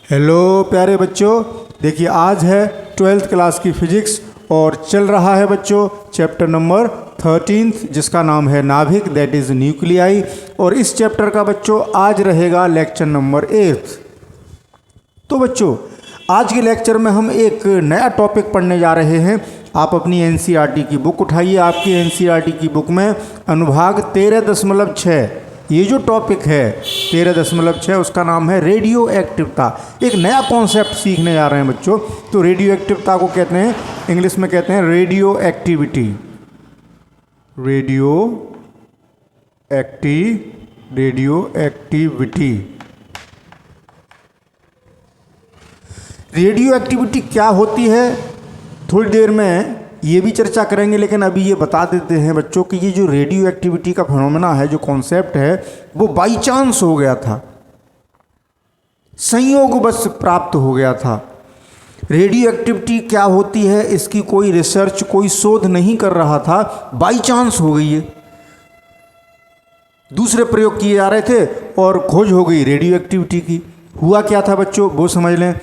Hello प्यारे बच्चों, देखिए आज है 12th क्लास की फिजिक्स और चल रहा है बच्चों चैप्टर नंबर 13 जिसका नाम है नाभिक, दैट इज़ न्यूक्लियाई। और इस चैप्टर का बच्चों आज रहेगा लेक्चर नंबर 8। तो बच्चों आज के लेक्चर में हम एक नया टॉपिक पढ़ने जा रहे हैं। आप अपनी एनसीईआरटी की बुक उठाइए। आपकी एनसीईआरटी की बुक में अनुभाग 13.6 ये जो टॉपिक है 13.6 उसका नाम है रेडियो एक्टिवता। एक नया कॉन्सेप्ट सीखने जा रहे हैं बच्चों। तो रेडियो एक्टिवता को कहते हैं, इंग्लिश में कहते हैं radio activity. Radio activity. Radio activity क्या होती है थोड़ी देर में ये भी चर्चा करेंगे, लेकिन अभी ये बता देते हैं बच्चों कि ये जो रेडियो एक्टिविटी का फिनोमेना है, जो कॉन्सेप्ट है, वो बाई चांस हो गया था, संयोगवश प्राप्त हो गया था। रेडियो एक्टिविटी क्या होती है इसकी कोई रिसर्च, कोई शोध नहीं कर रहा था, बाई चांस हो गई है। दूसरे प्रयोग किए जा रहे थे और खोज हो गई रेडियो एक्टिविटी की। हुआ क्या था बच्चों वो समझ लें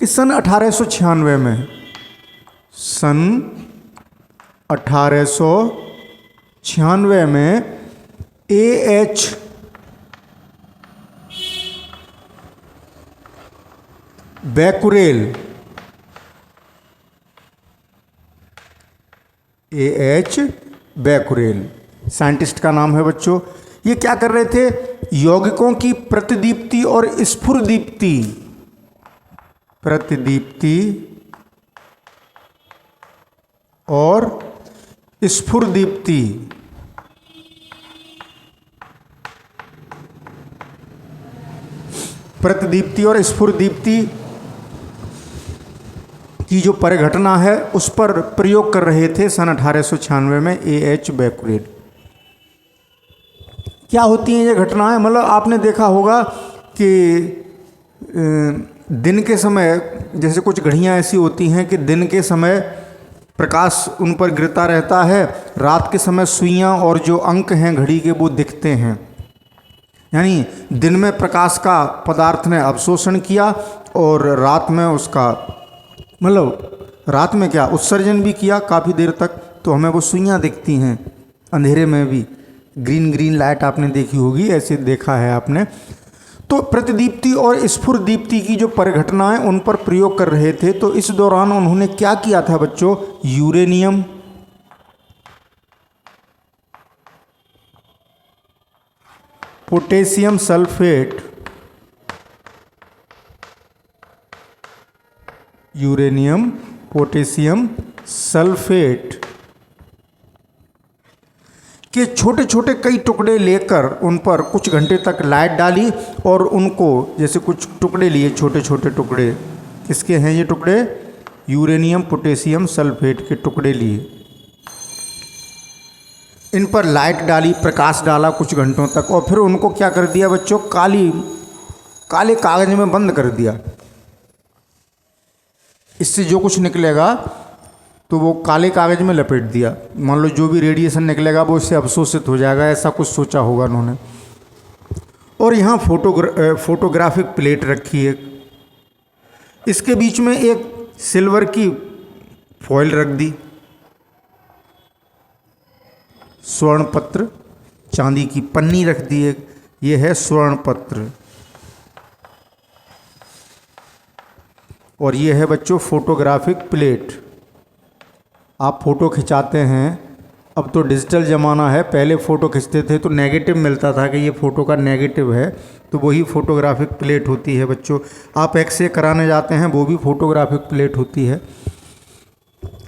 कि सन 1896 में A.H. बैकुरेल साइंटिस्ट का नाम है बच्चों। ये क्या कर रहे थे? यौगिकों की प्रतिदीप्ति और स्फुरदीप्ति और स्फुरदीप्ति की जो परिघटना है उस पर प्रयोग कर रहे थे सन 1896 में A.H. बैकुरेल। क्या होती हैं ये घटनाएं? मतलब आपने देखा होगा कि दिन के समय जैसे कुछ घड़ियां ऐसी होती हैं कि दिन के समय प्रकाश उन पर गिरता रहता है, रात के समय सुइयां और जो अंक हैं घड़ी के वो दिखते हैं। यानी दिन में प्रकाश का पदार्थ ने अवशोषण किया और रात में उसका रात में क्या उत्सर्जन भी किया काफ़ी देर तक, तो हमें वो सुइयां दिखती हैं अंधेरे में भी। ग्रीन लाइट आपने देखी होगी, ऐसे देखा है आपने। तो प्रतिदीप्ति और स्फुरदीप्ति की जो परिघटनाएं उन पर प्रयोग कर रहे थे। तो इस दौरान उन्होंने क्या किया था बच्चों? यूरेनियम, पोटेशियम सल्फेट, के छोटे छोटे कई टुकड़े लेकर उन पर कुछ घंटे तक लाइट डाली और उनको जैसे कुछ टुकड़े लिए, छोटे छोटे टुकड़े। किसके हैं ये टुकड़े? यूरेनियम पोटेशियम सल्फेट के टुकड़े लिए। इन पर लाइट डाली, प्रकाश डाला कुछ घंटों तक और फिर उनको क्या कर दिया बच्चों? काले कागज में बंद कर दिया। इससे जो कुछ निकलेगा तो वो काले कागज में लपेट दिया। मान लो जो भी रेडिएशन निकलेगा वो इससे अवशोषित हो जाएगा, ऐसा कुछ सोचा होगा उन्होंने। और यहाँ फोटोग्राफिक प्लेट रखी है, इसके बीच में एक सिल्वर की फॉइल रख दी, स्वर्ण पत्र, चांदी की पन्नी रख दी है, ये है स्वर्ण पत्र। और ये है बच्चों फोटोग्राफिक प्लेट। आप फ़ोटो खिंचाते हैं, अब तो डिजिटल ज़माना है, पहले फ़ोटो खींचते थे तो नेगेटिव मिलता था कि ये फ़ोटो का नेगेटिव है, तो वही फ़ोटोग्राफिक प्लेट होती है बच्चों। आप एक्सरे कराने जाते हैं वो भी फ़ोटोग्राफिक प्लेट होती है।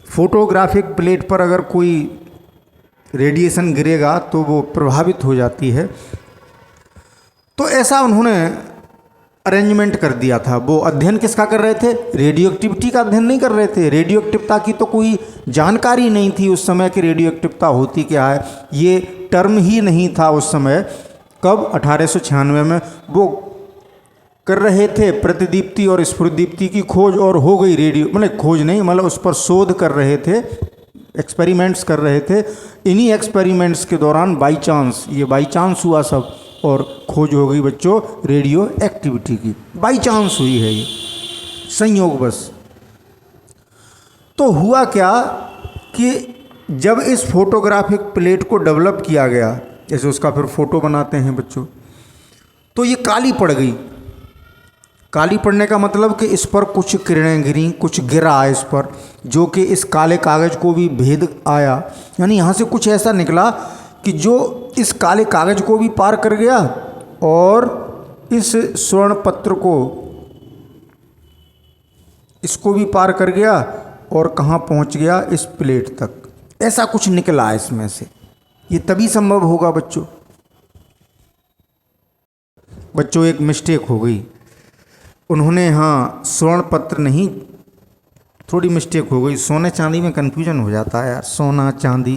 फ़ोटोग्राफिक प्लेट पर अगर कोई रेडिएशन गिरेगा तो वो प्रभावित हो जाती है। तो ऐसा उन्होंने अरेंजमेंट कर दिया था। वो अध्ययन किसका कर रहे थे? रेडियो एक्टिविटी का अध्ययन नहीं कर रहे थे। रेडियो एक्टिवता की तो कोई जानकारी नहीं थी उस समय कि रेडियो एक्टिवता होती क्या है, ये टर्म ही नहीं था उस समय। कब? 1896 में वो कर रहे थे प्रतिदीप्ति और स्फुरदीप्ति की खोज, और हो गई रेडियो, खोज नहीं, उस पर शोध कर रहे थे, एक्सपेरिमेंट्स कर रहे थे। इन्हीं एक्सपेरिमेंट्स के दौरान बाई चांस हुआ सब और खोज हो गई बच्चों रेडियो एक्टिविटी की। बाई चांस हुई है ये, संयोग बस। तो हुआ क्या कि जब इस फोटोग्राफिक प्लेट को डेवलप किया गया, जैसे उसका फिर फोटो बनाते हैं बच्चों, तो ये काली पड़ गई। काली पड़ने का मतलब कि इस पर कुछ किरणें गिरी, कुछ गिरा इस पर, जो कि इस काले कागज़ को भी भेद आया। यानी यहाँ से कुछ ऐसा निकला कि जो इस काले कागज़ को भी पार कर गया और इस स्वर्ण पत्र को, इसको भी पार कर गया और कहाँ पहुँच गया, इस प्लेट तक। ऐसा कुछ निकला इसमें से। ये तभी संभव होगा बच्चों। बच्चों एक मिस्टेक हो गई, उन्होंने यहाँ स्वर्ण पत्र नहीं, थोड़ी मिस्टेक हो गई। सोने चांदी में कन्फ्यूजन हो जाता है यार, सोना चांदी,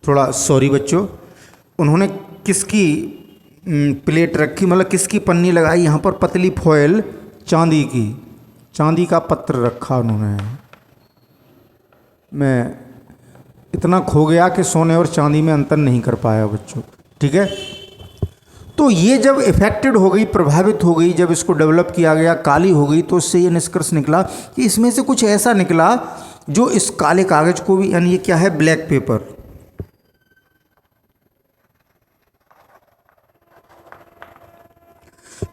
थोड़ा सॉरी बच्चों। उन्होंने किसकी प्लेट रखी, मतलब किसकी पन्नी लगाई यहाँ पर, पतली फॉयल चांदी की, चांदी का पत्र रखा उन्होंने। मैं इतना खो गया कि सोने और चांदी में अंतर नहीं कर पाया बच्चों, ठीक है। तो ये जब इफेक्टेड हो गई, प्रभावित हो गई, जब इसको डेवलप किया गया, काली हो गई, तो इससे ये निष्कर्ष निकला कि इसमें से कुछ ऐसा निकला जो इस काले कागज़ को भी, यानी ये क्या है, ब्लैक पेपर,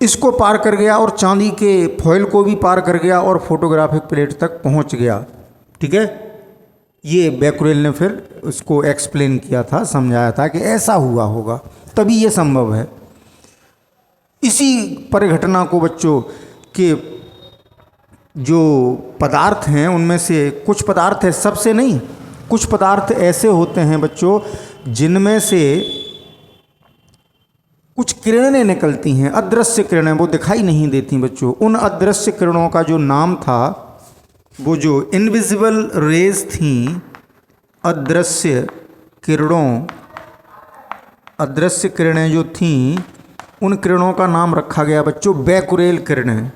इसको पार कर गया और चांदी के फॉयल को भी पार कर गया और फोटोग्राफिक प्लेट तक पहुंच गया, ठीक है। ये बैकुरेल ने फिर उसको एक्सप्लेन किया था, समझाया था कि ऐसा हुआ होगा, तभी ये संभव है। इसी परिघटना को बच्चों के जो पदार्थ हैं उनमें से कुछ पदार्थ है, सबसे नहीं, कुछ पदार्थ ऐसे होते हैं बच्चों जिनमें से कुछ किरणें निकलती हैं, अदृश्य किरणें, वो दिखाई नहीं देती बच्चों। उन अदृश्य किरणों का जो नाम था, वो जो इनविजिबल रेज थी, अदृश्य किरणों, अदृश्य किरणें जो थीं, उन किरणों का नाम रखा गया बच्चों बैकुरेल किरणें।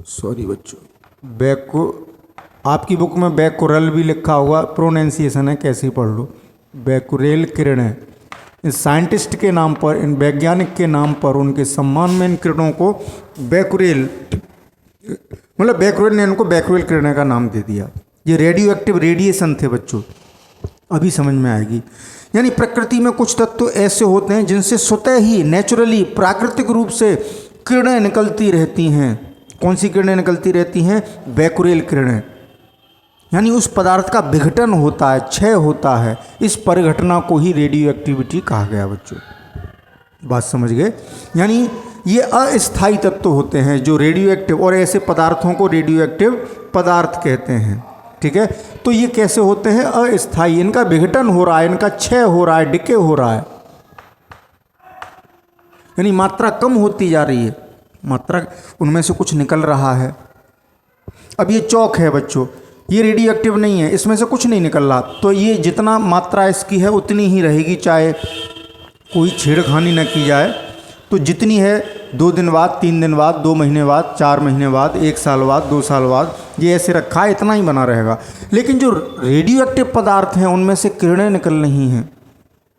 सॉरी बच्चों, आपकी बुक में बैकुरल भी लिखा हुआ, प्रोनाउंसिएशन है, कैसे ही पढ़ लो। बैकुरेल किरणें, इस साइंटिस्ट के नाम पर, इन वैज्ञानिक के नाम पर, उनके सम्मान में इन किरणों को बैकुरेल, मतलब बैकुरेल ने इनको बैकुरेल किरणें का नाम दे दिया। ये रेडियो एक्टिव रेडिएशन थे बच्चों, अभी समझ में आएगी। यानी प्रकृति में कुछ तत्व ऐसे होते हैं जिनसे स्वतः ही, नेचुरली, प्राकृतिक रूप से किरणें निकलती रहती हैं। कौन सी किरणें निकलती रहती हैं? बैकुरेल किरणें। यानी उस पदार्थ का विघटन होता है, क्षय होता है। इस परिघटना को ही रेडियो एक्टिविटी कहा गया बच्चों। बात समझ गए? यानी ये अस्थायी तत्व होते हैं जो रेडियो एक्टिव, और ऐसे पदार्थों को रेडियो एक्टिव पदार्थ कहते हैं, ठीक है। तो ये कैसे होते हैं? अस्थायी, इनका विघटन हो रहा है, इनका क्षय हो रहा है, डिके हो रहा है, यानी मात्रा कम होती जा रही है, मात्रा उनमें से कुछ निकल रहा है। अब ये चौक है बच्चों, ये रेडियो एक्टिव नहीं है, इसमें से कुछ नहीं निकल रहा, तो ये जितना मात्रा इसकी है उतनी ही रहेगी, चाहे कोई छेड़खानी न की जाए। तो जितनी है 2 दिन बाद, 3 दिन बाद, 2 महीने बाद, 4 महीने बाद, 1 साल बाद, 2 साल बाद, ये ऐसे रखा है, इतना ही बना रहेगा। लेकिन जो रेडियो एक्टिव पदार्थ हैं उनमें से किरणें निकल रही हैं,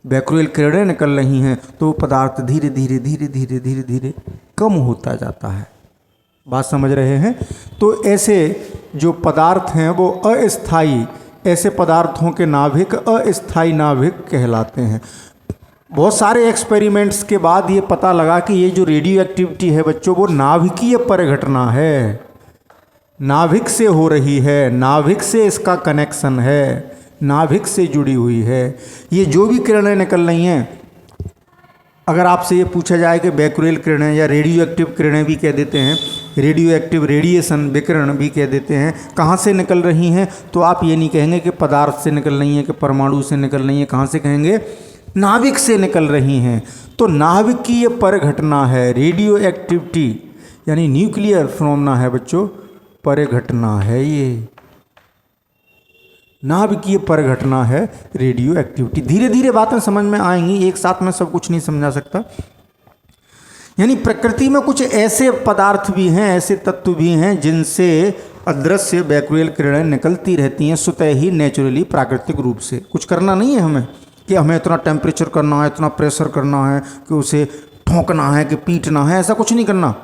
बैकुरेल किरणें निकल रही हैं, तो वो पदार्थ धीरे धीरे धीरे धीरे धीरे धीरे कम होता जाता है। बात समझ रहे हैं? तो ऐसे जो पदार्थ हैं वो अस्थायी, ऐसे पदार्थों के नाभिक अस्थायी नाभिक कहलाते हैं। बहुत सारे एक्सपेरिमेंट्स के बाद ये पता लगा कि ये जो रेडियो एक्टिविटी है बच्चों, वो नाभिकीय परिघटना है, नाभिक से हो रही है, नाभिक से इसका कनेक्शन है, नाभिक से जुड़ी हुई है। ये जो भी किरणें निकल रही हैं, अगर आपसे ये पूछा जाए कि बैकुरेल किरणें या रेडियो एक्टिव किरणें भी कह देते हैं, रेडियो एक्टिव रेडिएशन विकिरण भी कह देते हैं, कहाँ से निकल रही हैं, तो आप ये नहीं कहेंगे कि पदार्थ से निकल रही हैं, कि परमाणु से निकल रही हैं, कहाँ से कहेंगे? नाभिक से निकल रही हैं। तो नाभिकीय परिघटना है रेडियो एक्टिविटी, यानी न्यूक्लियर फिनोमेना है बच्चों, परिघटना है ये, नाभिकीय परिघटना है रेडियो एक्टिविटी। धीरे धीरे बातें समझ में आएंगी, एक साथ में सब कुछ नहीं समझा सकता। यानी प्रकृति में कुछ ऐसे पदार्थ भी हैं, ऐसे तत्व भी हैं जिनसे अदृश्य बैक्यूरियल किरणें निकलती रहती हैं स्वतः ही, नेचुरली, प्राकृतिक रूप से। कुछ करना नहीं है हमें कि हमें इतना टेम्परेचर करना है, इतना प्रेशर करना है, कि उसे ठोंकना है, कि पीटना है, ऐसा कुछ नहीं करना।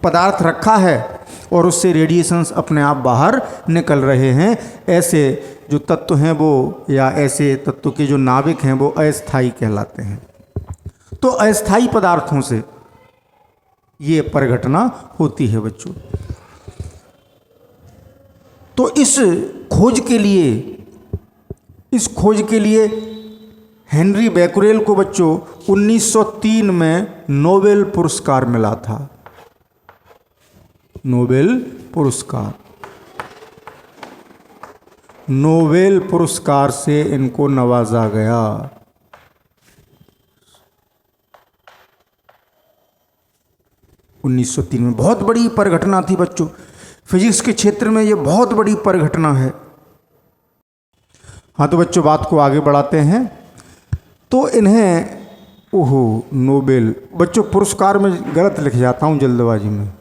पदार्थ रखा है और उससे रेडिएशंस अपने आप बाहर निकल रहे हैं। ऐसे जो तत्व हैं वो, या ऐसे तत्व के जो नाभिक हैं वो अस्थायी कहलाते हैं। तो अस्थायी पदार्थों से ये परिघटना होती है बच्चों। तो इस खोज के लिए हेनरी बैक्यूरेल को बच्चों 1903 में नोबेल पुरस्कार मिला था। नोबेल पुरस्कार से इनको नवाजा गया। उन्नीस सौ 1903 में बहुत बड़ी परिघटना थी बच्चों। फिजिक्स के क्षेत्र में ये बहुत बड़ी परिघटना है। हाँ, तो बच्चों बात को आगे बढ़ाते हैं। तो इन्हें नोबेल, बच्चों पुरस्कार में गलत लिख जाता हूँ जल्दबाजी में।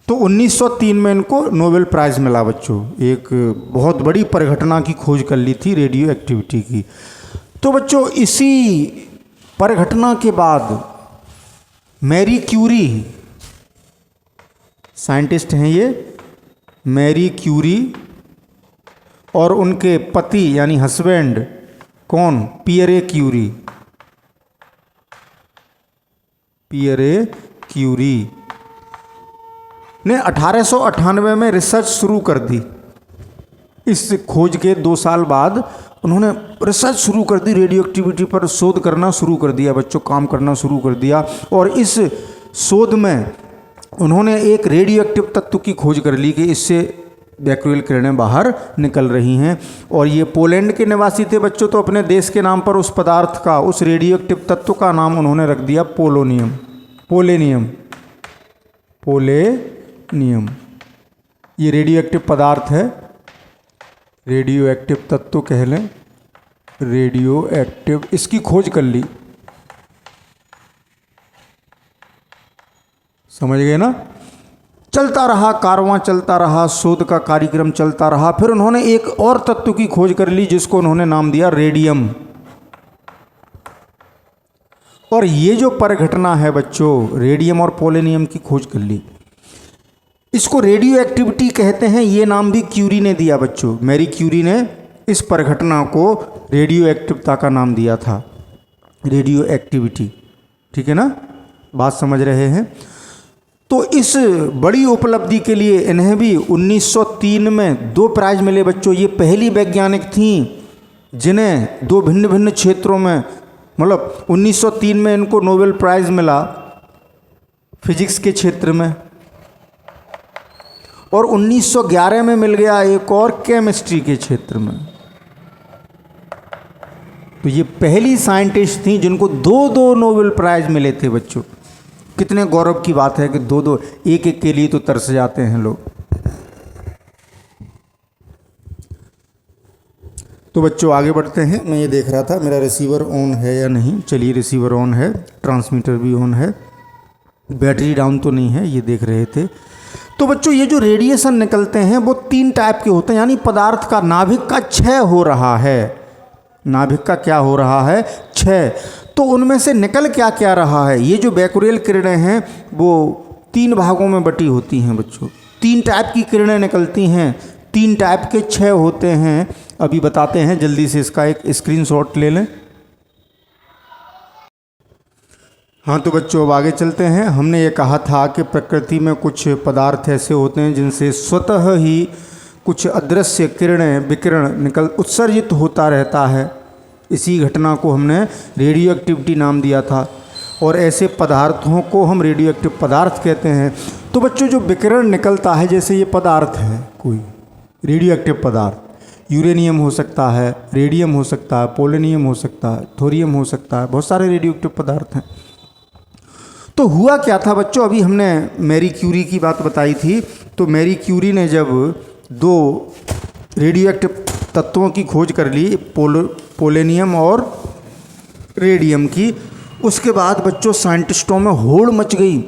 तो 1903 में इनको नोबेल प्राइज़ मिला बच्चों। एक बहुत बड़ी परिघटना की खोज कर ली थी, रेडियो एक्टिविटी की। तो बच्चों इसी परिघटना के बाद मैरी क्यूरी, साइंटिस्ट हैं ये, मैरी क्यूरी, और उनके पति यानी हस्बैंड कौन, पियरे क्यूरी ने 1898 में रिसर्च शुरू कर दी। इस खोज के 2 साल बाद उन्होंने रिसर्च शुरू कर दी, रेडियो एक्टिविटी पर शोध करना शुरू कर दिया बच्चों, काम करना शुरू कर दिया। और इस शोध में उन्होंने एक रेडियो एक्टिव तत्व की खोज कर ली कि इससे बैक्यूरियल किरणें बाहर निकल रही हैं। और ये पोलैंड के निवासी थे बच्चों, तो अपने देश के नाम पर उस पदार्थ का, उस रेडियो एक्टिव तत्व का नाम उन्होंने रख दिया पोलेनियम। ये रेडियो एक्टिव पदार्थ है, रेडियो एक्टिव तत्व कह लें, रेडियो एक्टिव, इसकी खोज कर ली। समझ गए ना। चलता रहा कारवां, चलता रहा, शोध का कार्यक्रम चलता रहा। फिर उन्होंने एक और तत्व की खोज कर ली जिसको उन्होंने नाम दिया रेडियम। और ये जो परिघटना है बच्चों, रेडियम और पोलेनियम की खोज कर ली, इसको रेडियो एक्टिविटी कहते हैं। ये नाम भी क्यूरी ने दिया बच्चों, मैरी क्यूरी ने इस परिघटना को रेडियो एक्टिवता का नाम दिया था, रेडियो एक्टिविटी। ठीक है ना, बात समझ रहे हैं। तो इस बड़ी उपलब्धि के लिए इन्हें भी 1903 में 2 प्राइज मिले बच्चों। ये पहली वैज्ञानिक थीं जिन्हें 2 भिन्न भिन्न क्षेत्रों में, मतलब 1903 में इनको नोबेल प्राइज़ मिला फिजिक्स के क्षेत्र में, और 1911 में मिल गया एक और केमिस्ट्री के क्षेत्र में। तो ये पहली साइंटिस्ट थी जिनको 2-2 नोबेल प्राइज मिले थे बच्चों। कितने गौरव की बात है कि 2-2, एक के लिए तो तरस जाते हैं लोग। तो बच्चों आगे बढ़ते हैं। मैं ये देख रहा था मेरा रिसीवर ऑन है या नहीं। चलिए, रिसीवर ऑन है, ट्रांसमीटर भी ऑन है, बैटरी डाउन तो नहीं है, ये देख रहे थे। तो बच्चों ये जो रेडिएशन निकलते हैं वो 3 टाइप के होते हैं, यानी पदार्थ का, नाभिक का क्षय हो रहा है। नाभिक का क्या हो रहा है? क्षय। तो उनमें से निकल क्या क्या रहा है? ये जो बैक्यूरियल किरणें हैं वो 3 भागों में बटी होती हैं बच्चों। 3 टाइप की किरणें निकलती हैं, 3 टाइप के क्षय होते हैं। अभी बताते हैं, जल्दी से इसका एक स्क्रीनशॉट ले लें। हाँ, तो बच्चों अब आगे चलते हैं। हमने ये कहा था कि प्रकृति में कुछ पदार्थ ऐसे होते हैं जिनसे स्वतः ही कुछ अदृश्य किरणें, विकिरण उत्सर्जित होता रहता है। इसी घटना को हमने रेडियो एक्टिविटी नाम दिया था, और ऐसे पदार्थों को हम रेडियो एक्टिव पदार्थ कहते हैं। तो बच्चों जो विकिरण निकलता है, जैसे ये पदार्थ है कोई रेडियो एक्टिव पदार्थ, यूरेनियम हो सकता है, रेडियम हो सकता है, पोलेनियम हो सकता है, थोरियम हो सकता है, बहुत सारे रेडियो एक्टिव पदार्थ हैं। तो हुआ क्या था बच्चों, अभी हमने मैरी क्यूरी की बात बताई थी। तो मैरी क्यूरी ने जब 2 रेडियो एक्टिव तत्वों की खोज कर ली, पोलेनियम और रेडियम की, उसके बाद बच्चों साइंटिस्टों में होड़ मच गई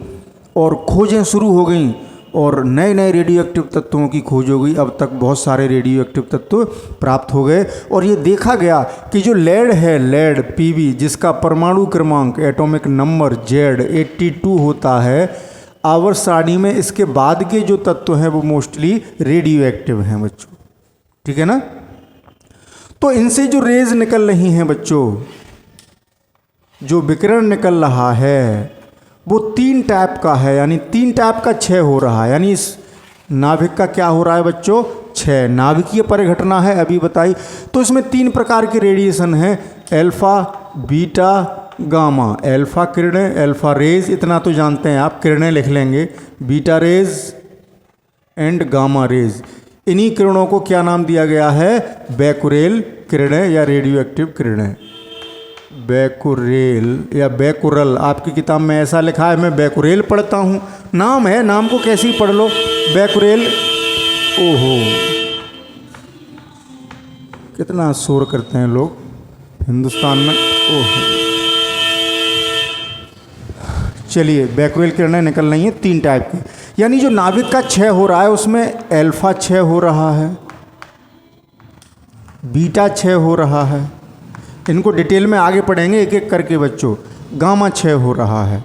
और खोजें शुरू हो गई। और नए नए रेडियो एक्टिव तत्वों की खोज हो गई। अब तक बहुत सारे रेडियो एक्टिव तत्व प्राप्त हो गए और ये देखा गया कि जो लेड है, लेड पीबी, जिसका परमाणु क्रमांक एटॉमिक नंबर Z82 होता है, आवर्त सारणी में इसके बाद के जो तत्व हैं वो मोस्टली रेडियो एक्टिव हैं बच्चों। ठीक है ना। तो इनसे जो रेज निकल रही हैं बच्चों, जो विकिरण निकल रहा है वो 3 टाइप का है, यानी 3 टाइप का क्षय हो रहा है। यानी इस नाभिक का क्या हो रहा है बच्चों? क्षय। नाभिकीय परिघटना है अभी बताई। तो इसमें 3 प्रकार के रेडिएशन हैं, अल्फा, बीटा, गामा। अल्फा किरणें, अल्फा रेज, इतना तो जानते हैं आप, किरणें लिख लेंगे, beta raise and gamma rays. इन्हीं किरणों को क्या नाम दिया गया है? बैकुरेल किरणें या रेडियो एक्टिव किरणें। बैकुरेल या बैकुरल, आपकी किताब में ऐसा लिखा है, मैं बैकुरेल पढ़ता हूँ। नाम है, नाम को कैसे ही पढ़ लो, बैकुरेल। ओहो, कितना शोर करते हैं लोग हिंदुस्तान में। ओहो, चलिए, बैकुरेल किरणें निकल रही हैं 3 टाइप की। यानी जो नाभिक का क्षय हो रहा है उसमें अल्फा क्षय हो रहा है, बीटा क्षय हो रहा है, इनको डिटेल में आगे पढ़ेंगे एक एक करके बच्चों। गामा क्षय हो रहा है।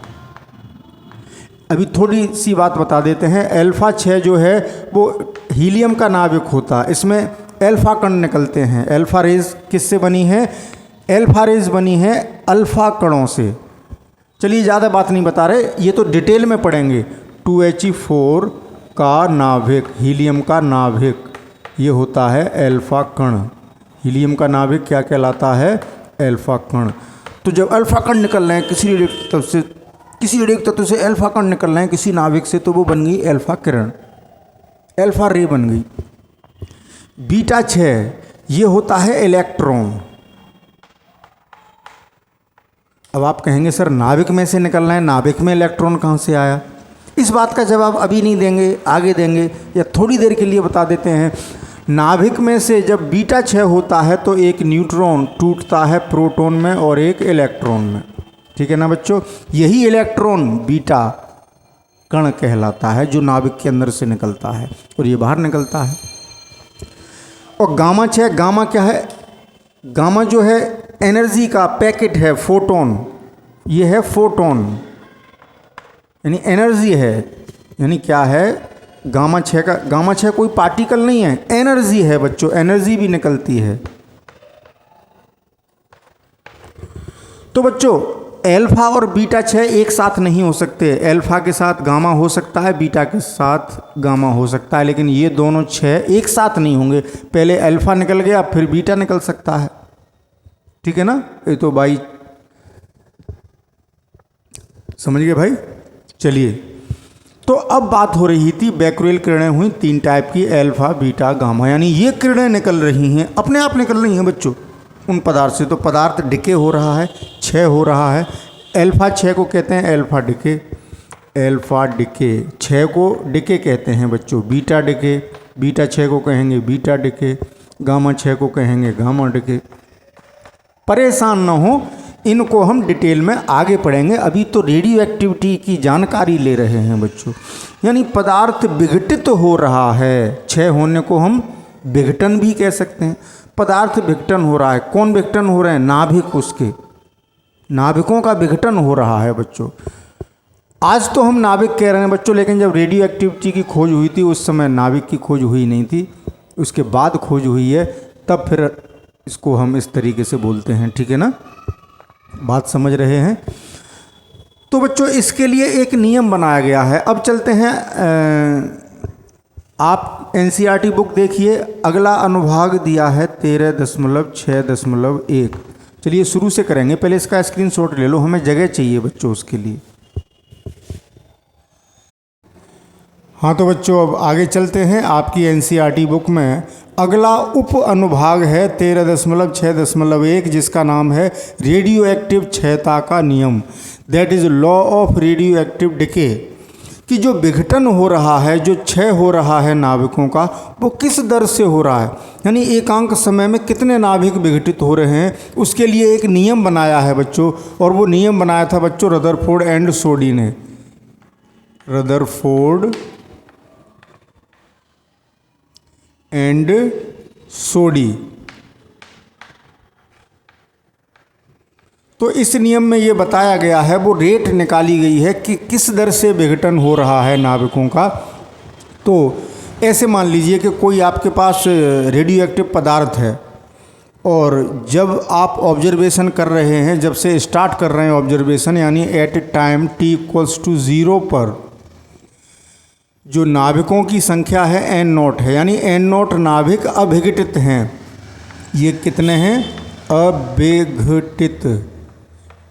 अभी थोड़ी सी बात बता देते हैं। अल्फा क्षय जो है वो हीलियम का नाभिक होता है, इसमें अल्फा कण निकलते हैं। अल्फा रेज किससे बनी है? अल्फा रेज बनी है अल्फा कणों से। चलिए, ज़्यादा बात नहीं बता रहे, ये तो डिटेल में पढ़ेंगे। 2He4 का नाभिक, हीलियम का नाभिक, ये होता है अल्फा कण। हीलियम का नाभिक क्या कहलाता है? अल्फा कण। तो जब अल्फा कण निकल रहे हैं किसी रेडियो तत्व से अल्फा कण निकल रहे हैं किसी नाभिक से, तो वो बन गई अल्फा किरण, अल्फा रे बन गई। बीटा क्षय ये होता है इलेक्ट्रॉन। अब आप कहेंगे सर नाभिक में से निकल रहे हैं, नाभिक में इलेक्ट्रॉन कहाँ से आया? इस बात का जवाब अभी नहीं देंगे, आगे देंगे, या थोड़ी देर के लिए बता देते हैं। नाभिक में से जब बीटा क्षय होता है तो एक न्यूट्रॉन टूटता है प्रोटॉन में और एक इलेक्ट्रॉन में। ठीक है ना बच्चों। यही इलेक्ट्रॉन बीटा कण कहलाता है जो नाभिक के अंदर से निकलता है और ये बाहर निकलता है। और गामा क्षय, गामा क्या है? गामा जो है एनर्जी का पैकेट है, फोटोन। ये है फोटोन, यानी एनर्जी है। यानी क्या है गामा क्षय का? गामा क्षय कोई पार्टिकल नहीं है, एनर्जी है बच्चों, एनर्जी भी निकलती है। तो बच्चों अल्फा और बीटा क्षय एक साथ नहीं हो सकते। अल्फा के साथ गामा हो सकता है, बीटा के साथ गामा हो सकता है, लेकिन ये दोनों क्षय एक साथ नहीं होंगे। पहले अल्फा निकल गया फिर बीटा निकल सकता है। ठीक है ना। ये तो भाई समझ गए भाई। चलिए, तो अब बात हो रही थी बैकुरेल किरणें हुई 3 टाइप की, अल्फा, बीटा, गामा। यानी ये किरणें निकल रही हैं, अपने आप निकल रही हैं बच्चों उन पदार्थ से। तो पदार्थ डिके हो रहा है, क्षय हो रहा है। अल्फा क्षय को कहते हैं अल्फा डिके, अल्फा डिके। क्षय को डिके कहते हैं बच्चों, बीटा डिके, बीटा क्षय को कहेंगे बीटा डिके, गामा क्षय को कहेंगे गामा डिके। परेशान ना हो, इनको हम डिटेल में आगे पढ़ेंगे। अभी तो रेडियो एक्टिविटी की जानकारी ले रहे हैं बच्चों। यानी पदार्थ विघटित हो रहा है, क्षय होने को हम विघटन भी कह सकते हैं। पदार्थ विघटन हो रहा है। कौन विघटन हो रहे हैं? नाभिक, उसके नाभिकों का विघटन हो रहा है बच्चों। आज तो हम नाभिक कह रहे हैं बच्चों, लेकिन जब रेडियो एक्टिविटी की खोज हुई थी उस समय नाभिक की खोज हुई नहीं थी, उसके बाद खोज हुई है, तब फिर इसको हम इस तरीके से बोलते हैं। ठीक है ना, बात समझ रहे हैं। तो बच्चों इसके लिए एक नियम बनाया गया है। अब चलते हैं, आप एनसीईआरटी बुक देखिए, अगला अनुभाग दिया है 13.6.1। चलिए शुरू से करेंगे, पहले इसका स्क्रीनशॉट ले लो, हमें जगह चाहिए बच्चों उसके लिए। हाँ तो बच्चों अब आगे चलते हैं। आपकी एनसीईआरटी बुक में अगला उप अनुभाग है 13.6.1, जिसका नाम है रेडियो एक्टिव क्षयता का नियम, that is law of radio active decay. कि जो विघटन हो रहा है, जो क्षय हो रहा है नाभिकों का, वो किस दर से हो रहा है, यानी एकांक समय में कितने नाभिक विघटित हो रहे हैं, उसके लिए एक नियम बनाया है बच्चों। और वो नियम बनाया था बच्चों रदरफोर्ड एंड सोडी ने। रदरफोर्ड एंड सोडी। तो इस नियम में ये बताया गया है, वो रेट निकाली गई है कि किस दर से विघटन हो रहा है नाभिकों का। तो ऐसे मान लीजिए कि कोई आपके पास रेडियो एक्टिव पदार्थ है और जब आप ऑब्जर्वेशन कर रहे हैं, जब से स्टार्ट कर रहे हैं ऑब्जर्वेशन, यानी at time t equals to 0 पर जो नाभिकों की संख्या है n नॉट है, यानी n नॉट नाभिक अविघटित हैं। ये कितने हैं? अविघटित।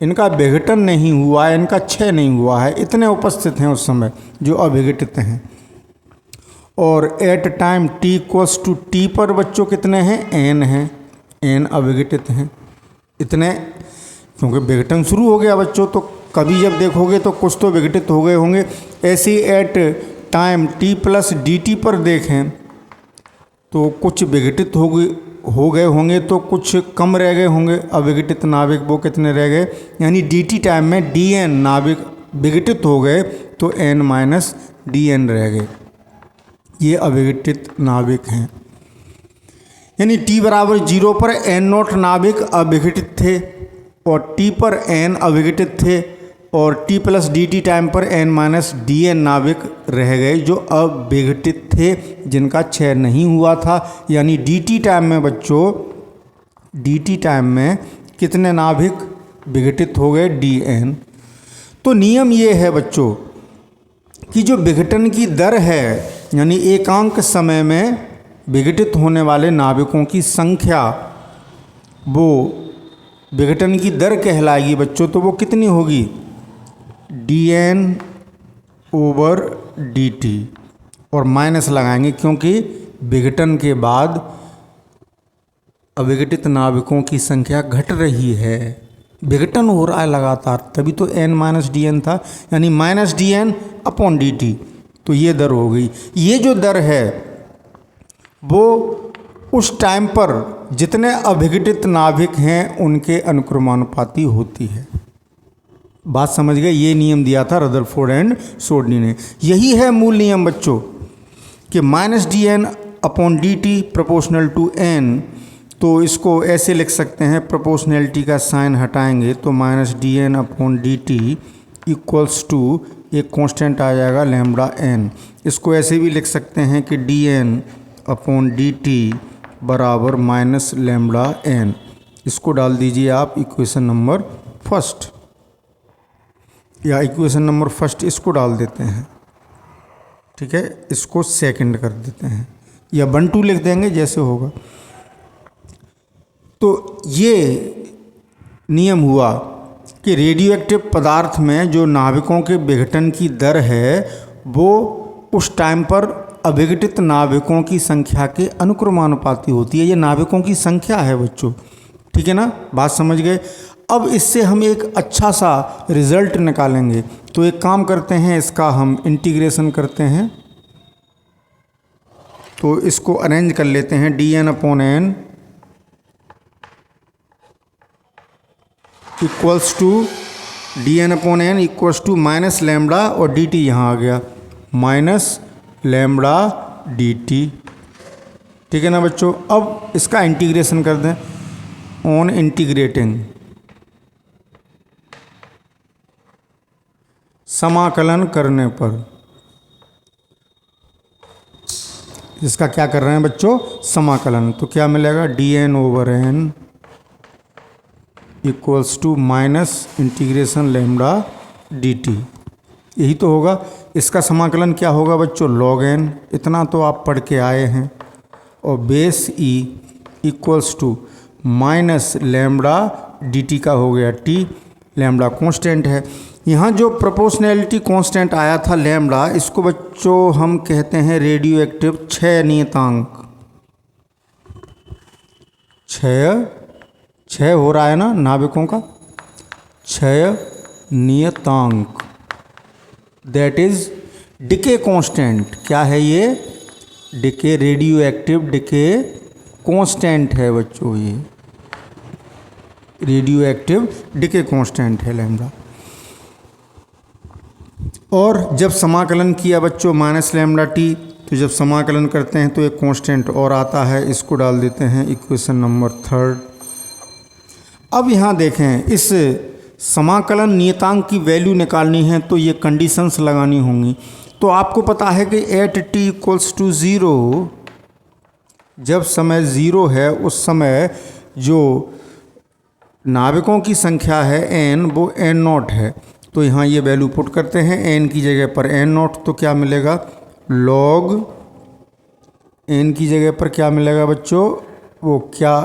इनका विघटन नहीं हुआ है, इनका क्षय नहीं हुआ है, इतने उपस्थित हैं उस समय जो अविघटित हैं। और at time t equals to t पर बच्चों कितने हैं? n हैं, n अविघटित हैं इतने, क्योंकि विघटन शुरू हो गया बच्चों, तो कभी जब देखोगे तो कुछ तो विघटित हो गए होंगे। ऐसे ही at time t plus dt पर देखें तो कुछ विघटित हो गए होंगे, तो कुछ कम रह गए होंगे अविघटित नाभिक। वो कितने रह गए? यानी dt टाइम में dn नाभिक विघटित हो गए तो n माइनस dn रह गए। ये अविघटित नाभिक हैं। यानी t बराबर 0 पर n नॉट नाभिक अविघटित थे और t पर n अविघटित थे, और t प्लस dt टाइम पर n माइनस dn नाभिक रह गए जो अविघटित थे, जिनका क्षय नहीं हुआ था। यानी dt टाइम में बच्चों, dt टाइम में कितने नाभिक विघटित हो गए? dn। तो नियम ये है बच्चों कि जो विघटन की दर है, यानी एकांक समय में विघटित होने वाले नाभिकों की संख्या, वो विघटन की दर कहलाएगी बच्चों। तो वो कितनी होगी? dn ओवर dt, और माइनस लगाएंगे क्योंकि विघटन के बाद अविघटित नाभिकों की संख्या घट रही है, विघटन हो रहा है लगातार, तभी तो n माइनस dn था, यानी माइनस dn अपॉन dt। तो ये दर हो गई। ये जो दर है वो उस टाइम पर जितने अविघटित नाभिक हैं उनके अनुक्रमानुपाती होती है। बात समझ गए? ये नियम दिया था रदरफोर्ड एंड सोडनी ने। यही है मूल नियम बच्चों कि minus dn upon dt proportional to n। तो इसको ऐसे लिख सकते हैं, प्रोपोर्शनैलिटी का साइन हटाएंगे तो minus dn upon dt equals to एक कांस्टेंट आ जाएगा लैम्बडा n। इसको ऐसे भी लिख सकते हैं कि dn अपॉन dt बराबर माइनस लैम्बडा n। इसको डाल दीजिए आप इक्वेशन नंबर फर्स्ट, या इक्वेशन नंबर फर्स्ट इसको डाल देते हैं, ठीक है। इसको सेकंड कर देते हैं या 1 2 लिख देंगे, जैसे होगा। तो ये नियम हुआ कि रेडियो एक्टिव पदार्थ में जो नाभिकों के विघटन की दर है वो उस टाइम पर अविघटित नाभिकों की संख्या के अनुक्रमानुपाती होती है। ये नाभिकों की संख्या है बच्चों, ठीक है ना? बात समझ गए? अब इससे हम एक अच्छा सा रिजल्ट निकालेंगे। तो एक काम करते हैं, इसका हम इंटीग्रेशन करते हैं। तो इसको अरेंज कर लेते हैं, dn upon n equals to dn upon n equals to minus lambda, और dt यहाँ आ गया माइनस लैम्बडा dt, ठीक है ना बच्चों? अब इसका इंटीग्रेशन कर दें। ऑन इंटीग्रेटिंग, समाकलन करने पर, इसका क्या कर रहे हैं बच्चों? समाकलन। तो क्या मिलेगा? dn over n equals to minus integration lambda dt। यही तो होगा। इसका समाकलन क्या होगा बच्चों? log n। इतना तो आप पढ़ के आए हैं। और base e equals to minus lambda dt का हो गया t। लैम्बडा कांस्टेंट है। यहाँ जो प्रोपोर्शनैलिटी कांस्टेंट आया था लैम्बडा, इसको बच्चों हम कहते हैं रेडियो एक्टिव क्षय नियतांक। क्षय हो रहा है ना नाभिकों का, क्षय नियतांक, दैट इज डिके कांस्टेंट। क्या है ये? Decay, radio active decay constant है बच्चों। ये रेडियो एक्टिव डिके कांस्टेंट है लैम्बडा। और जब समाकलन किया बच्चों माइनस लैम्बडा टी, तो जब समाकलन करते हैं तो एक कांस्टेंट और आता है, इसको डाल देते हैं इक्वेशन नंबर 3। अब यहाँ देखें, इस समाकलन नियतांक की वैल्यू निकालनी है तो ये कंडीशंस लगानी होंगी। तो आपको पता है कि एट t = 0, जब समय 0 है उस समय जो नाविकों की संख्या है n, वो n0 है। तो यहाँ ये वैल्यू पुट करते हैं, n की जगह पर n0, तो क्या मिलेगा log n की जगह पर क्या मिलेगा बच्चों, वो क्या,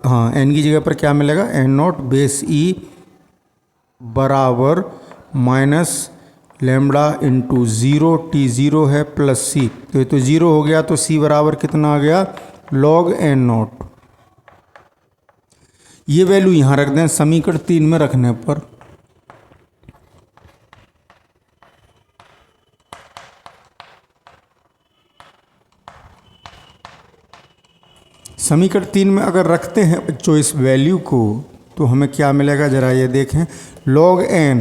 हाँ n की जगह पर क्या मिलेगा n0 बेस e बराबर माइनस लैम्बडा इंटू 0, t0 है प्लस c, तो ये तो 0 हो गया, तो c बराबर कितना आ गया log n0। ये वैल्यू यहाँ रख दें समीकरण 3 में रखने पर। समीकरण 3 में अगर रखते हैं बच्चों इस वैल्यू को, तो हमें क्या मिलेगा जरा ये देखें, log n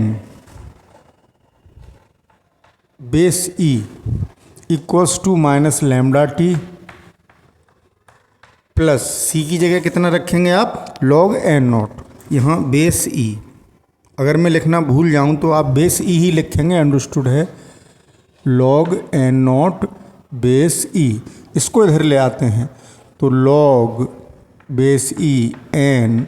base e equals to minus lambda T plus c की जगह कितना रखेंगे आप log n0। यहाँ बेस e, अगर मैं लिखना भूल जाऊँ तो आप बेस e ही लिखेंगे, अंडरस्टूड है। log n0 बेस e, इसको इधर ले आते हैं तो log base e n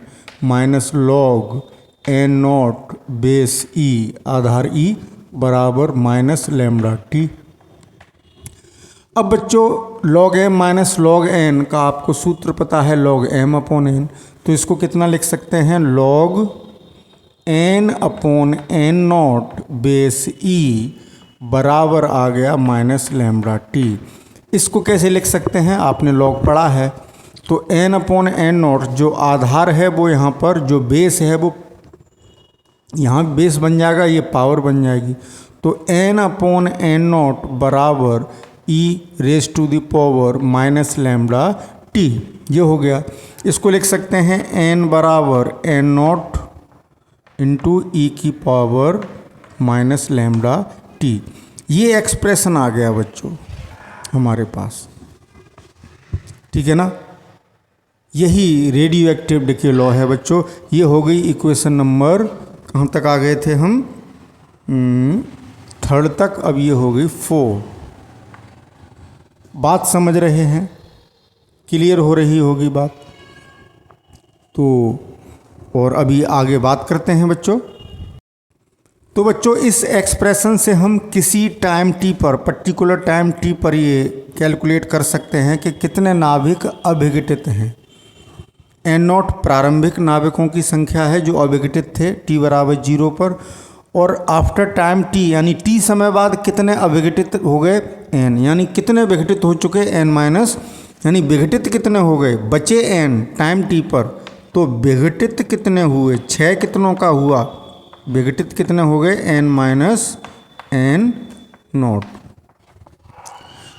minus log n0 base e आधार e बराबर माइनस लैम्बडा टी। अब बच्चों log m minus log n का आपको सूत्र पता है log m/n, तो इसको कितना लिख सकते हैं log n/n0 बेस e बराबर आ गया माइनस लैम्बडा टी। इसको कैसे लिख सकते हैं, आपने log पढ़ा है, तो n/n0 जो आधार है वो यहाँ पर, जो बेस है वो यहाँ बेस बन जाएगा, ये पावर बन जाएगी, तो n/n0 बराबर e⁻⁴ माइनस लैम्बडा टी, ये हो गया। इसको लिख सकते हैं n बराबर n0 into e⁻⁻ minus lambda T. ये एक्सप्रेशन आ गया बच्चों हमारे पास, ठीक है ना। यही रेडियो एक्टिव डिके लॉ है बच्चों। ये हो गई इक्वेशन नंबर, कहाँ तक आ गए थे हम, 3rd तक, अब ये हो गई 4। बात समझ रहे हैं, क्लियर हो रही होगी बात। तो और अभी आगे बात करते हैं बच्चों। तो बच्चों इस एक्सप्रेशन से हम किसी टाइम t पर, पर्टिकुलर टाइम t पर ये कैलकुलेट कर सकते हैं कि कितने नाभिक अभिघटित हैं। n0 प्रारंभिक नाभिकों की संख्या है जो अभिघटित थे t बराबर 0 पर, और आफ्टर टाइम t यानी t समय बाद कितने अभिघटित हो गए n, यानी कितने विघटित हो चुके n माइनस, यानी विघटित कितने हो गए, बचे n टाइम t पर, तो विघटित कितने हुए, 6 कितनों का हुआ, विघटित कितने हो गए n माइनस n0,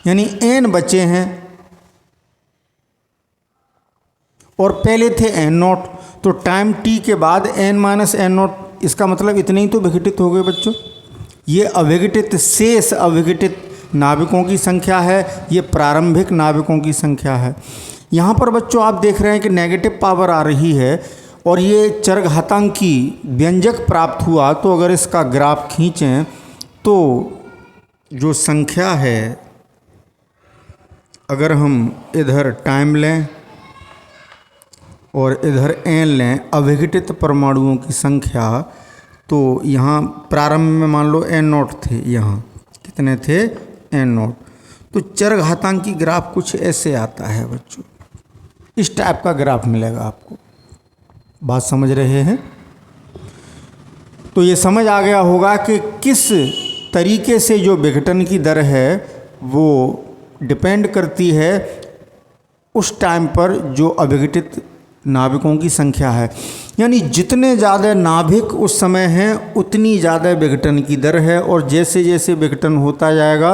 यानी n बचे हैं और पहले थे n0, तो टाइम t के बाद n माइनस n0, इसका मतलब इतने ही तो विघटित हो गए बच्चों। ये अविघटित शेष अविघटित नाभिकों की संख्या है, ये प्रारंभिक नाभिकों की संख्या है। यहाँ पर बच्चों आप देख रहे हैं कि नेगेटिव पावर आ रही है और ये चरघातांकी व्यंजक प्राप्त हुआ। तो अगर इसका ग्राफ खींचें तो जो संख्या है, अगर हम इधर टाइम लें और इधर n लें, अविघटित परमाणुओं की संख्या, तो यहाँ प्रारंभ में मान लो n0 थे, यहाँ कितने थे n0, तो चरघातांकी ग्राफ कुछ ऐसे आता है बच्चों, इस टाइप का ग्राफ मिलेगा आपको। बात समझ रहे हैं? तो ये समझ आ गया होगा कि किस तरीके से जो विघटन की दर है वो डिपेंड करती है उस टाइम पर जो अविघटित नाभिकों की संख्या है। यानी जितने ज़्यादा नाभिक उस समय हैं उतनी ज़्यादा विघटन की दर है, और जैसे जैसे विघटन होता जाएगा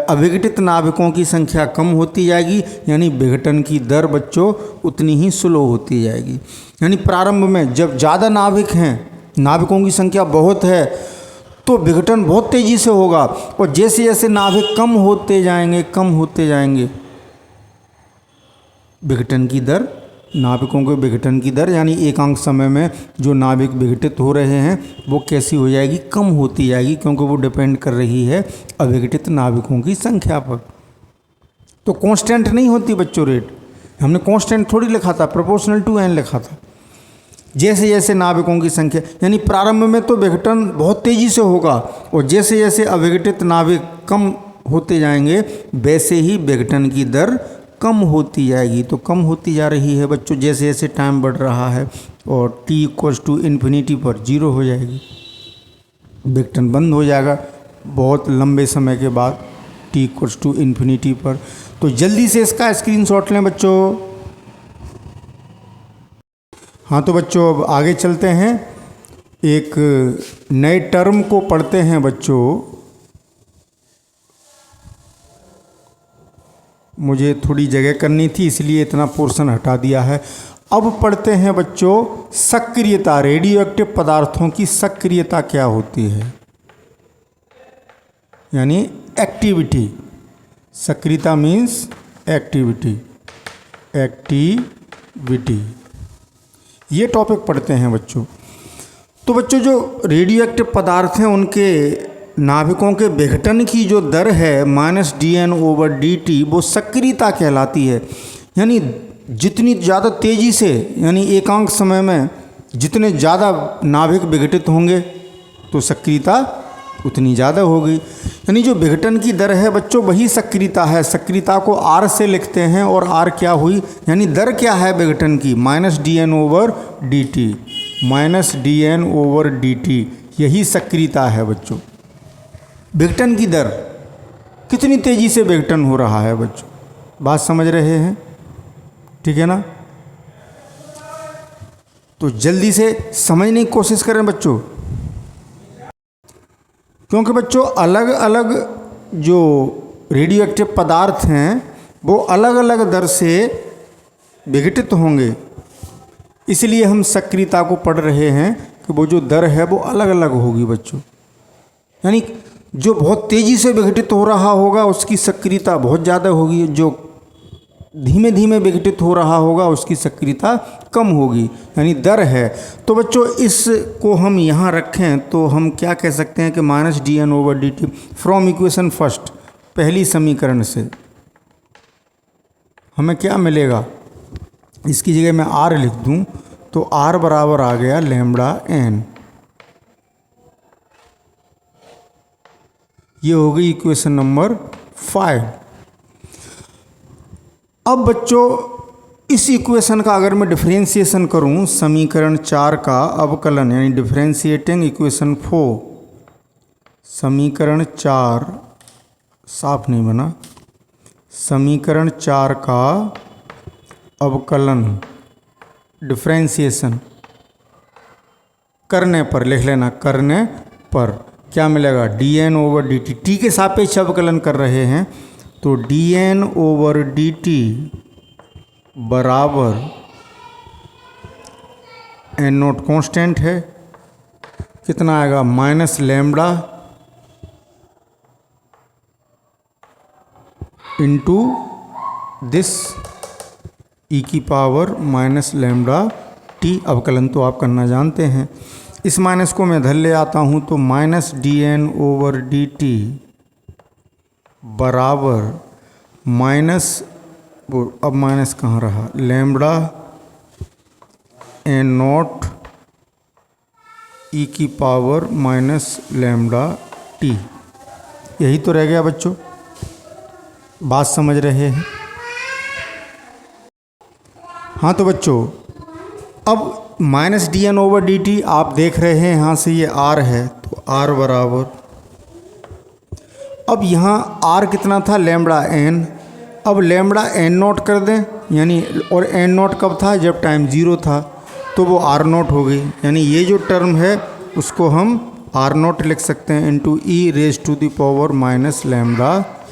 अविघटित नाभिकों की संख्या कम होती जाएगी, यानी विघटन की दर बच्चों उतनी ही स्लो होती जाएगी। यानी प्रारंभ में जब ज़्यादा नाभिक हैं, नाभिकों की संख्या बहुत है, तो विघटन बहुत तेजी से होगा, और जैसे जैसे नाभिक कम होते जाएंगे विघटन की दर, नाभिकों के विघटन की दर यानी एकांक समय में जो नाभिक विघटित हो रहे हैं वो कैसी हो जाएगी, कम होती जाएगी, क्योंकि वो डिपेंड कर रही है अविघटित नाभिकों की संख्या पर। तो कांस्टेंट नहीं होती बच्चों रेट, हमने कांस्टेंट थोड़ी लिखा था, प्रोपोर्शनल टू n लिखा था। जैसे जैसे नाभिकों की संख्या, यानी प्रारंभ में तो विघटन बहुत तेजी से होगा, और जैसे जैसे अविघटित नाभिक कम होते जाएंगे वैसे ही विघटन की दर कम होती जाएगी। तो कम होती जा रही है बच्चों, जैसे जैसे टाइम बढ़ रहा है, और t इक्वल्स टू इन्फिनिटी पर 0 हो जाएगी, विघटन बंद हो जाएगा बहुत लंबे समय के बाद t इक्वल्स टू इन्फिनिटी पर। तो जल्दी से इसका स्क्रीनशॉट लें बच्चों। हाँ तो बच्चों अब आगे चलते हैं, एक नए टर्म को पढ़ते हैं बच्चों। मुझे थोड़ी जगह करनी थी इसलिए इतना पोर्शन हटा दिया है। अब पढ़ते हैं बच्चों सक्रियता, रेडियो एक्टिव पदार्थों की सक्रियता क्या होती है, यानी एक्टिविटी। सक्रियता मीन्स एक्टिविटी, ये टॉपिक पढ़ते हैं बच्चों। तो बच्चों जो रेडियो एक्टिव पदार्थ हैं उनके नाभिकों के विघटन की जो दर है -dN/dt वो सक्रियता कहलाती है। यानी जितनी ज़्यादा तेज़ी से, यानी एकांक समय में जितने ज़्यादा नाभिक विघटित होंगे तो सक्रियता उतनी ज़्यादा होगी। यानी जो विघटन की दर है बच्चों वही सक्रियता है। सक्रियता को R से लिखते हैं, और R क्या हुई, यानी दर क्या है विघटन की, -dN/dt, यही सक्रियता है बच्चों। विघटन की दर, कितनी तेज़ी से विघटन हो रहा है बच्चों, बात समझ रहे हैं, ठीक है ना। तो जल्दी से समझने की कोशिश करें बच्चों, क्योंकि बच्चों अलग अलग जो रेडियो एक्टिव पदार्थ हैं वो अलग अलग दर से विघटित होंगे, इसलिए हम सक्रियता को पढ़ रहे हैं कि वो जो दर है वो अलग अलग होगी बच्चों। यानी जो बहुत तेज़ी से विघटित हो रहा होगा उसकी सक्रियता बहुत ज़्यादा होगी, जो धीमे धीमे विघटित हो रहा होगा उसकी सक्रियता कम होगी, यानी दर है। तो बच्चों इसको हम यहाँ रखें तो हम क्या कह सकते हैं कि -dN/dt फ्रॉम इक्वेशन फर्स्ट, पहली समीकरण से हमें क्या मिलेगा, इसकी जगह मैं R लिख दूँ तो R बराबर आ गया λn। ये हो गई इक्वेशन नंबर 5। अब बच्चों इस इक्वेशन का अगर मैं डिफरेंशिएशन करूं, समीकरण 4 का अवकलन यानी डिफरेंशिएटिंग इक्वेशन 4, समीकरण 4 साफ नहीं बना, समीकरण 4 का अवकलन डिफरेंशिएशन करने पर, लिख लेना, करने पर क्या मिलेगा, dN/dt, t के सापेक्ष अवकलन कर रहे हैं तो dN/dt बराबर n0 कांस्टेंट है, कितना आएगा -λ इंटू दिस e की पावर -λt। अवकलन तो आप करना जानते हैं। इस माइनस को मैं इधर ले आता हूँ तो -dN/dt बराबर अब माइनस कहाँ रहा, λn0 e की पावर -λt, यही तो रह गया बच्चों, बात समझ रहे हैं। हाँ तो बच्चों अब -dN/dt आप देख रहे हैं यहाँ से ये R है तो R बराबर, अब यहाँ R कितना था λn, अब λn0 कर दें, यानी और n0 कब था, जब टाइम 0 था, तो वो R0 हो गई। यानी ये जो टर्म है उसको हम R0 लिख सकते हैं इंटू e⁻⁻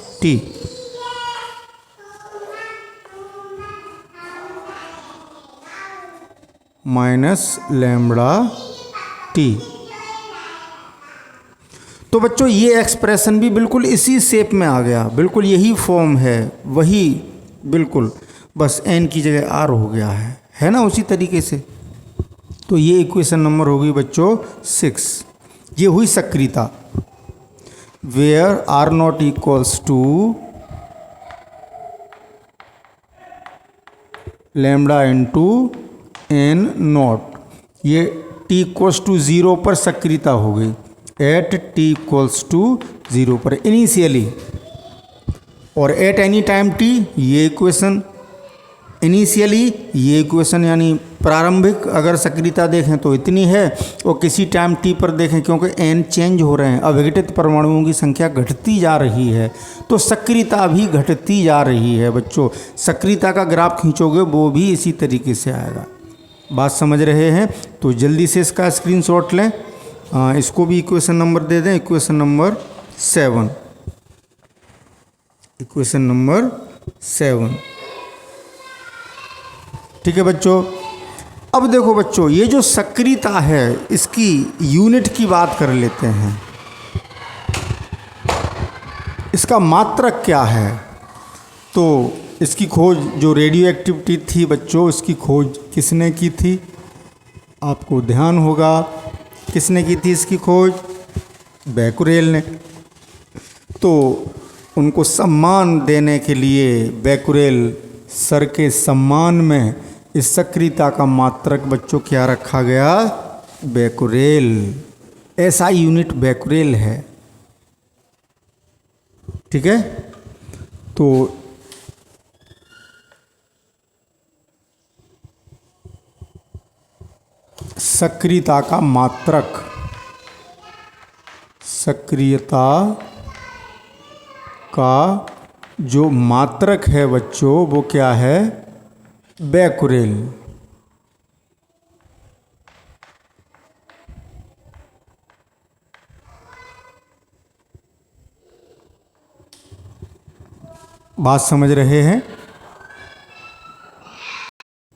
-λt। -λt। तो बच्चों ये एक्सप्रेशन भी बिल्कुल इसी शेप में आ गया, बिल्कुल यही फॉर्म है, वही बिल्कुल, बस n की जगह r हो गया है ना, उसी तरीके से। तो ये इक्वेशन नंबर होगी बच्चों 6। ये हुई सक्रियता, where r naught equals to lambda into n naught. ये t इक्वल्स टू 0 पर सक्रियता हो गई, एट t इक्वल्स टू 0 पर इनिशियली, और एट एनी टाइम t ये इक्वेशन, इनिशियली ये इक्वेशन यानी प्रारंभिक अगर सक्रियता देखें तो इतनी है, और किसी टाइम t पर देखें क्योंकि n चेंज हो रहे हैं, अविघटित परमाणुओं की संख्या घटती जा रही है, तो सक्रियता भी घटती जा रही है बच्चों। सक्रियता का ग्राफ खींचोगे वो भी इसी तरीके से आएगा। बात समझ रहे हैं? तो जल्दी से इसका स्क्रीनशॉट लें। इसको भी इक्वेशन नंबर दे दें, इक्वेशन नंबर 7, इक्वेशन नंबर 7। ठीक है बच्चों। अब देखो बच्चों, ये जो सक्रियता है इसकी यूनिट की बात कर लेते हैं। इसका मात्रक क्या है? तो इसकी खोज जो रेडियो एक्टिविटी थी बच्चों, इसकी खोज किसने की थी? आपको ध्यान होगा किसने की थी इसकी खोज? बैकुरेल ने। तो उनको सम्मान देने के लिए बैकुरेल सर के सम्मान में इस सक्रियता का मात्रक बच्चों क्या रखा गया? बैकुरेल। ऐसा यूनिट बैकुरेल है। ठीक है। तो सक्रियता का मात्रक, सक्रियता का जो मात्रक है बच्चों वो क्या है? बैकुरेल। बात समझ रहे हैं?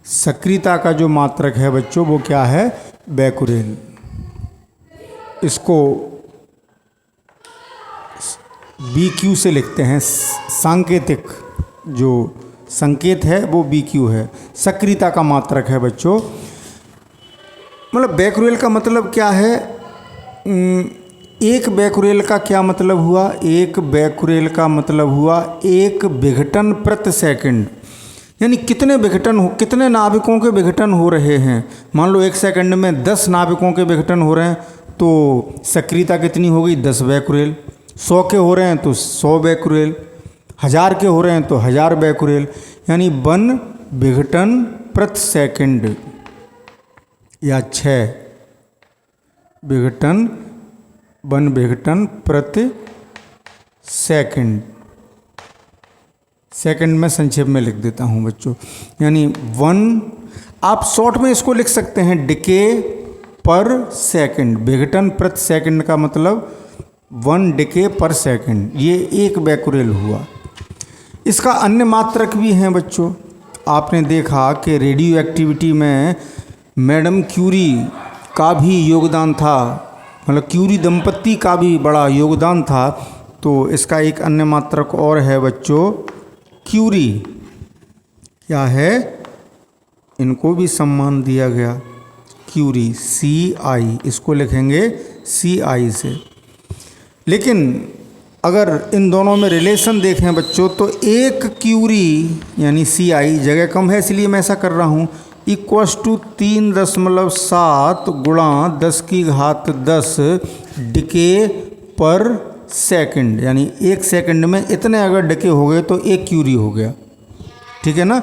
सक्रियता का जो मात्रक है बच्चों वो क्या है? बैकुरेल। इसको BQ से लिखते हैं, सांकेतिक जो संकेत है वो BQ है, सक्रियता का मात्रक है बच्चों। मतलब बैकुरेल का मतलब क्या है? एक बैकुरेल का क्या मतलब हुआ? एक बैकुरेल का मतलब हुआ एक विघटन प्रति सेकंड, यानी कितने विघटन हो, कितने नाभिकों के विघटन हो रहे हैं। मान लो 1 सेकंड में 10 नाभिकों के विघटन हो रहे हैं, तो सक्रियता कितनी हो गई? 10 बैकुरेल। 100 के हो रहे हैं तो 100 बैकुरेल, 1000 के हो रहे हैं तो 1000 बैकुरेल, यानी 1 विघटन प्रति सेकंड या 6 विघटन, 1 विघटन प्रति सेकंड। सेकंड में संक्षेप में लिख देता हूँ बच्चों, यानी 1, आप शॉर्ट में इसको लिख सकते हैं डिके पर सेकंड। विघटन प्रति सेकंड का मतलब 1 डिके पर सेकंड, ये एक बैकुरेल हुआ। इसका अन्य मात्रक भी हैं बच्चों। आपने देखा कि रेडियो एक्टिविटी में मैडम क्यूरी का भी योगदान था, मतलब क्यूरी दंपत्ति का भी बड़ा योगदान था। तो इसका एक अन्य मात्रक और है बच्चों, क्यूरी। क्या है? इनको भी सम्मान दिया गया, क्यूरी, CI, इसको लिखेंगे CI से। लेकिन अगर इन दोनों में रिलेशन देखें बच्चों तो एक क्यूरी यानी CI, जगह कम है इसलिए मैं ऐसा कर रहा हूँ, इक्वस टू 3.7 गुणा 10⁻10 डिके पर सेकंड, यानी 1 सेकंड में इतने अगर डिके हो गए तो 1 क्यूरी हो गया। ठीक है ना।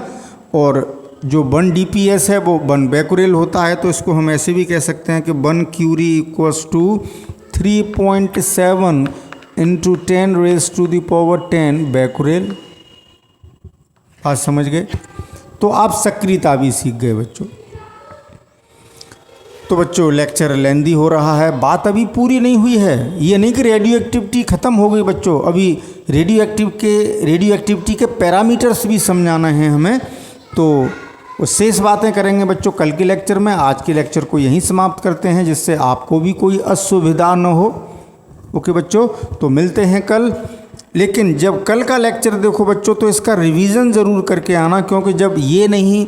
और जो 1 DPS है वो 1 बैकुरेल होता है, तो इसको हम ऐसे भी कह सकते हैं कि 1 क्यूरी इक्वस टू 3.7 × 10⁻10 बैकुरेल। आज समझ गए? तो आप सक्रियता भी सीख गए बच्चों। तो बच्चों लेक्चर लेंदी हो रहा है, बात अभी पूरी नहीं हुई है। ये नहीं कि रेडियो एक्टिविटी ख़त्म हो गई बच्चों, अभी रेडियो एक्टिविटी के पैरामीटर्स भी समझाना है हमें। तो वो शेष बातें करेंगे बच्चों कल के लेक्चर में। आज के लेक्चर को यहीं समाप्त करते हैं, जिससे आपको भी कोई असुविधा न हो। ओके बच्चों, तो मिलते हैं कल। लेकिन जब कल का लेक्चर देखो बच्चों तो इसका रिवीजन ज़रूर करके आना, क्योंकि जब ये नहीं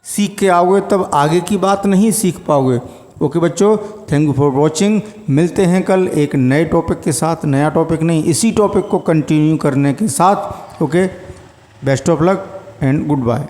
सीख के आओगे तब आगे की बात नहीं सीख पाओगे। ओके बच्चों, थैंक यू फॉर वॉचिंग। मिलते हैं कल एक नए टॉपिक के साथ, नया टॉपिक नहीं, इसी टॉपिक को कंटिन्यू करने के साथ। Okay, best of luck and good bye.